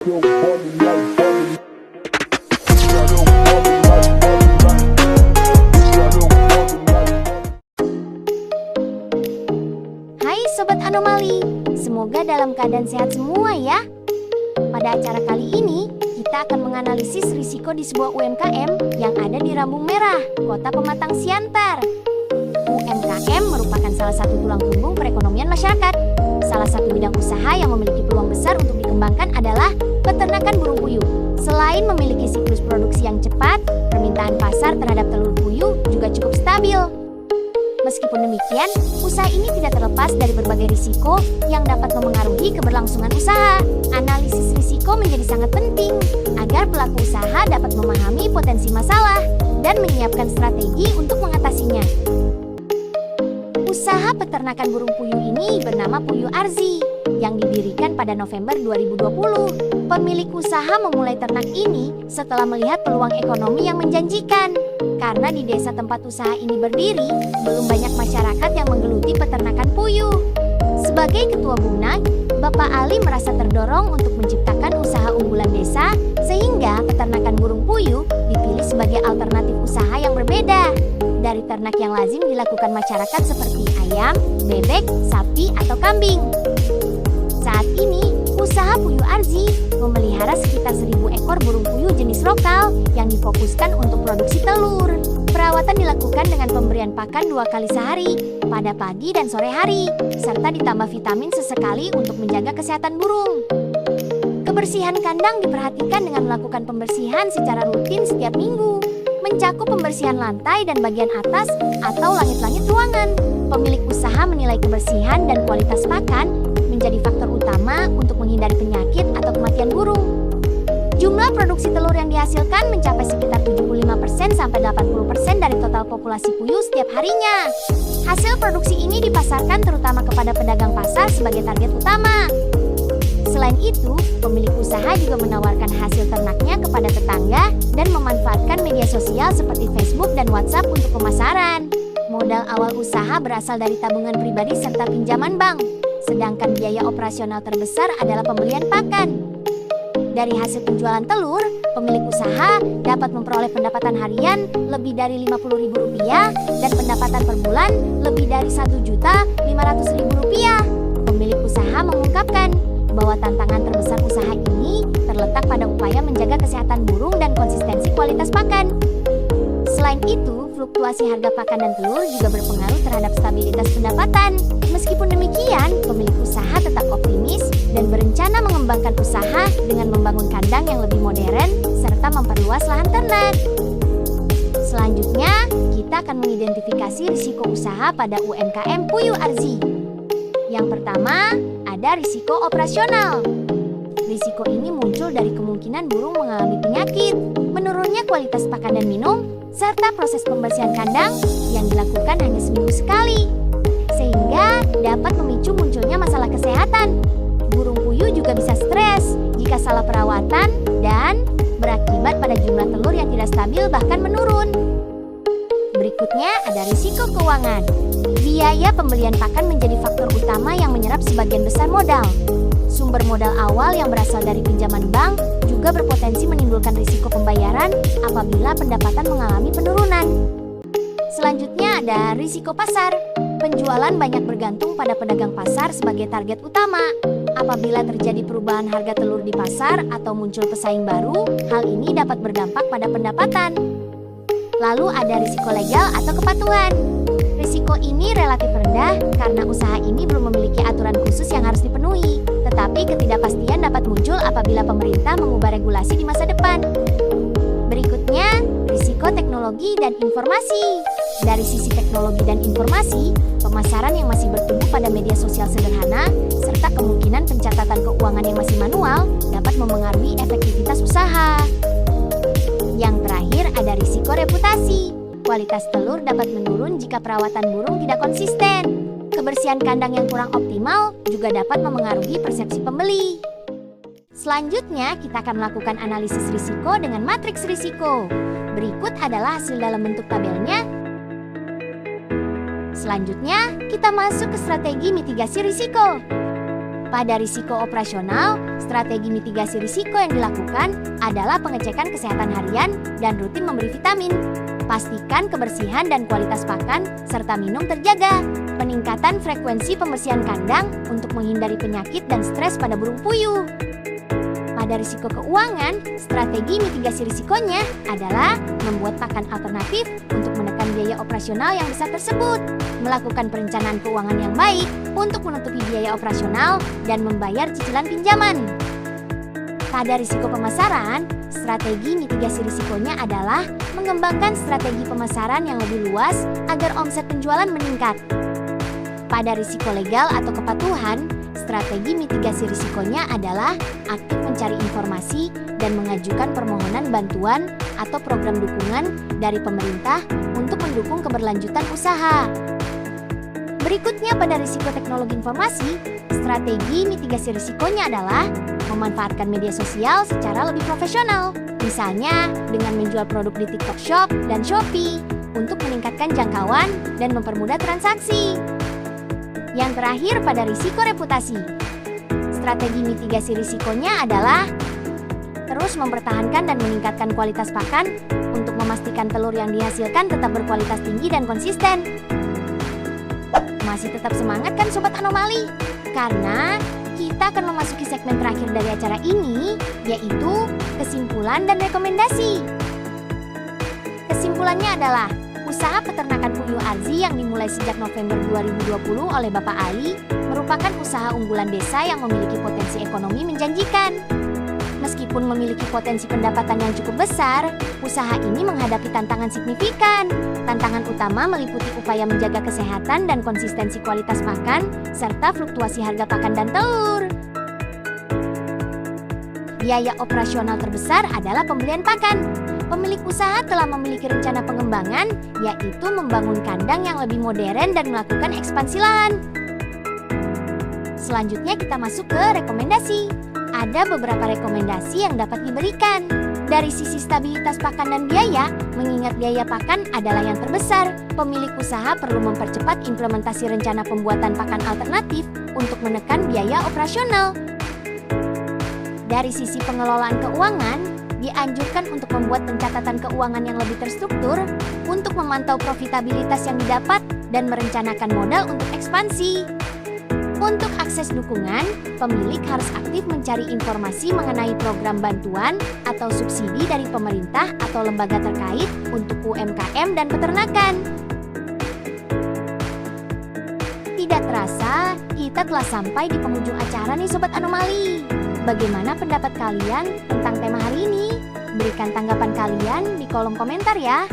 Hai Sobat Anomali, semoga dalam keadaan sehat semua ya. Pada acara kali ini, kita akan menganalisis risiko di sebuah UMKM yang ada di Rambung Merah, Kota Pematang Siantar. UMKM merupakan salah satu tulang punggung perekonomian masyarakat. Salah satu bidang usaha yang memiliki peluang besar untuk dikembangkan adalah peternakan burung puyuh. Selain memiliki siklus produksi yang cepat, permintaan pasar terhadap telur puyuh juga cukup stabil. Meskipun demikian, usaha ini tidak terlepas dari berbagai risiko yang dapat memengaruhi keberlangsungan usaha. Analisis risiko menjadi sangat penting agar pelaku usaha dapat memahami potensi masalah dan menyiapkan strategi untuk mengatasinya. Usaha peternakan burung puyuh ini bernama Puyuh Arzi yang didirikan pada November 2020. Pemilik usaha memulai ternak ini setelah melihat peluang ekonomi yang menjanjikan. Karena di desa tempat usaha ini berdiri, belum banyak masyarakat yang menggeluti peternakan puyuh. Sebagai ketua Bumnak, Bapak Ali merasa terdorong untuk menciptakan usaha unggulan desa sehingga peternakan burung puyuh dipilih sebagai alternatif usaha yang berbeda dari ternak yang lazim dilakukan masyarakat seperti ayam, bebek, sapi, atau kambing. Saat ini, usaha Puyuh Arzi memelihara sekitar 1.000 ekor burung puyuh jenis lokal yang difokuskan untuk produksi telur. Perawatan dilakukan dengan pemberian pakan 2 kali sehari, pada pagi dan sore hari, serta ditambah vitamin sesekali untuk menjaga kesehatan burung. Kebersihan kandang diperhatikan dengan melakukan pembersihan secara rutin setiap minggu, mencakup pembersihan lantai dan bagian atas atau langit-langit ruangan. Pemilik usaha menilai kebersihan dan kualitas pakan menjadi faktor utama untuk menghindari penyakit atau kematian burung. Jumlah produksi telur yang dihasilkan mencapai sekitar 75% sampai 80% dari total populasi puyuh setiap harinya. Hasil produksi ini dipasarkan terutama kepada pedagang pasar sebagai target utama. Selain itu, pemilik usaha juga menawarkan hasil ternaknya kepada tetangga dan memanfaatkan media sosial seperti Facebook dan WhatsApp untuk pemasaran. Modal awal usaha berasal dari tabungan pribadi serta pinjaman bank, sedangkan biaya operasional terbesar adalah pembelian pakan. Dari hasil penjualan telur, pemilik usaha dapat memperoleh pendapatan harian lebih dari Rp50.000 dan pendapatan per bulan lebih dari Rp1.500.000. Pemilik usaha mengungkapkan bahwa tantangan terbesar usaha ini terletak pada upaya menjaga kesehatan burung dan konsistensi kualitas pakan. Selain itu, fluktuasi harga pakan dan telur juga berpengaruh terhadap stabilitas pendapatan. Meskipun demikian, pemilik usaha tetap optimis dan berencana mengembangkan usaha dengan membangun kandang yang lebih modern serta memperluas lahan ternak. Selanjutnya, kita akan mengidentifikasi risiko usaha pada UMKM Puyuh Arzi. Yang pertama, ada risiko operasional. Risiko ini muncul dari kemungkinan burung mengalami penyakit, menurunnya kualitas pakan dan minum, serta proses pembersihan kandang yang dilakukan hanya seminggu sekali, sehingga dapat memicu munculnya masalah kesehatan. Burung puyuh juga bisa stres jika salah perawatan dan berakibat pada jumlah telur yang tidak stabil bahkan menurun. Berikutnya ada risiko keuangan. Biaya pembelian pakan menjadi faktor utama yang menyerap sebagian besar modal. Sumber modal awal yang berasal dari pinjaman bank juga berpotensi menimbulkan risiko pembayaran apabila pendapatan mengalami penurunan. Selanjutnya ada risiko pasar. Penjualan banyak bergantung pada pedagang pasar sebagai target utama. Apabila terjadi perubahan harga telur di pasar atau muncul pesaing baru, hal ini dapat berdampak pada pendapatan. Lalu ada risiko legal atau kepatuhan. Risiko ini relatif rendah karena usaha ini belum memiliki aturan khusus yang harus dipenuhi. Tetapi ketidakpastian dapat muncul apabila pemerintah mengubah regulasi di masa depan. Berikutnya, risiko teknologi dan informasi. Dari sisi teknologi dan informasi, pemasaran yang masih bertumbuh pada media sosial sederhana, serta kemungkinan pencatatan keuangan yang masih manual dapat memengaruhi efektivitas usaha. Yang terakhir ada risiko reputasi. Kualitas telur dapat menurun jika perawatan burung tidak konsisten. Kebersihan kandang yang kurang optimal juga dapat memengaruhi persepsi pembeli. Selanjutnya, kita akan melakukan analisis risiko dengan matriks risiko. Berikut adalah hasil dalam bentuk tabelnya. Selanjutnya, kita masuk ke strategi mitigasi risiko. Pada risiko operasional, strategi mitigasi risiko yang dilakukan adalah pengecekan kesehatan harian dan rutin memberi vitamin. Pastikan kebersihan dan kualitas pakan serta minum terjaga. Peningkatan frekuensi pembersihan kandang untuk menghindari penyakit dan stres pada burung puyuh. Pada risiko keuangan, strategi mitigasi risikonya adalah membuat pakan alternatif untuk menekan biaya operasional yang besar tersebut, melakukan perencanaan keuangan yang baik untuk menutupi biaya operasional dan membayar cicilan pinjaman. Pada risiko pemasaran, strategi mitigasi risikonya adalah mengembangkan strategi pemasaran yang lebih luas agar omset penjualan meningkat. Pada risiko legal atau kepatuhan, strategi mitigasi risikonya adalah aktif mencari informasi dan mengajukan permohonan bantuan atau program dukungan dari pemerintah untuk mendukung keberlanjutan usaha. Berikutnya pada risiko teknologi informasi, strategi mitigasi risikonya adalah memanfaatkan media sosial secara lebih profesional. Misalnya dengan menjual produk di TikTok Shop dan Shopee untuk meningkatkan jangkauan dan mempermudah transaksi. Yang terakhir pada risiko reputasi. Strategi mitigasi risikonya adalah terus mempertahankan dan meningkatkan kualitas pakan untuk memastikan telur yang dihasilkan tetap berkualitas tinggi dan konsisten. Masih tetap semangat kan Sobat Anomali? Karena kita akan memasuki segmen terakhir dari acara ini, yaitu kesimpulan dan rekomendasi. Kesimpulannya adalah usaha peternakan puyuh Arzi yang dimulai sejak November 2020 oleh Bapak Ali merupakan usaha unggulan desa yang memiliki potensi ekonomi menjanjikan. Meskipun memiliki potensi pendapatan yang cukup besar, usaha ini menghadapi tantangan signifikan. Tantangan utama meliputi upaya menjaga kesehatan dan konsistensi kualitas pakan, serta fluktuasi harga pakan dan telur. Biaya operasional terbesar adalah pembelian pakan. Pemilik usaha telah memiliki rencana pengembangan, yaitu membangun kandang yang lebih modern dan melakukan ekspansi lahan. Selanjutnya kita masuk ke rekomendasi. Ada beberapa rekomendasi yang dapat diberikan. Dari sisi stabilitas pakan dan biaya, mengingat biaya pakan adalah yang terbesar, pemilik usaha perlu mempercepat implementasi rencana pembuatan pakan alternatif untuk menekan biaya operasional. Dari sisi pengelolaan keuangan, dianjurkan untuk membuat pencatatan keuangan yang lebih terstruktur untuk memantau profitabilitas yang didapat dan merencanakan modal untuk ekspansi. Untuk akses dukungan, pemilik harus aktif mencari informasi mengenai program bantuan atau subsidi dari pemerintah atau lembaga terkait untuk UMKM dan peternakan. Tidak terasa, kita telah sampai di penghujung acara nih Sobat Anomali. Bagaimana pendapat kalian tentang tema hari ini? Berikan tanggapan kalian di kolom komentar ya.